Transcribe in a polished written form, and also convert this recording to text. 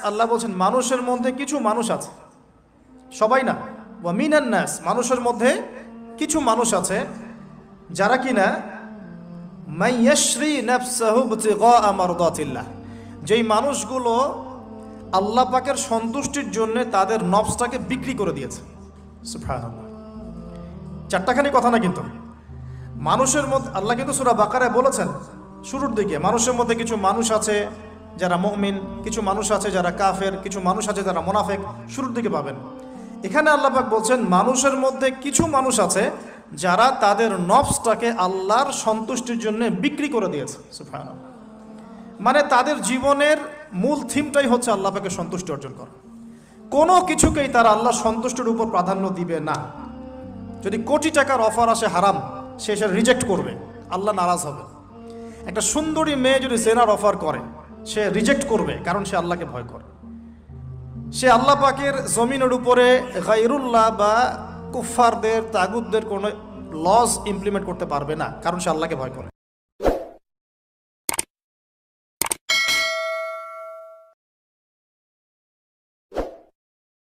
আল্লাহ বলছেন মানুষের মধ্যে কিছু মানুষ আছে, সবাই না, ওয়া মিনান নাস, মানুষের মধ্যে কিছু মানুষ আছে যারা কিনা মাইয়াশরি নাফসাহু ইবতিগা মারদাতিল্লাহ, যেই মানুষগুলো আল্লাহ পাকের সন্তুষ্টির জন্য তাদের নফসটাকে বিক্রি করে দিয়েছে। সুবহানাল্লাহ, চারটাখানি কথা না, কিন্তু মানুষের মধ্যে আল্লাহ কিন্তু সূরা বাকারায় বলেছেন শুরুর দিকে, মানুষের মধ্যে কিছু মানুষ আছে যারা মুমিন, কিছু মানুষ আছে যারা কাফের, কিছু মানুষ আছে যারা মুনাফিক, শুরুর দিকে পাবেন। এখানে আল্লাহ পাক বলছেন মানুষের মধ্যে কিছু মানুষ আছে যারা তাদের নফসটাকে আল্লাহর সন্তুষ্টির জন্য বিক্রি করে দিয়েছে। সুবহানাল্লাহ, মানে তাদের জীবনের মূল থিমটাই হচ্ছে আল্লাহ পাকের সন্তুষ্টি অর্জন করা। কোনো কিছুকেই তারা আল্লাহর সন্তুষ্টির উপর প্রাধান্য দিবে না। যদি কোটি টাকার অফার আসে হারাম, সে সেটা রিজেক্ট করবে, আল্লাহ নারাজ হবে। একটা সুন্দরী মেয়ে যদি জেনার অফার করে, সে রিজেক্ট করবে, কারণ সে আল্লাহকে ভয় করে। সে আল্লাহ পাকের জমিনের উপরে গায়রুল্লাহ বা কুফফারদের, তাগুতদের কোনো লজ ইমপ্লিমেন্ট করতে পারবে না, কারণ সে আল্লাহকে ভয় করে।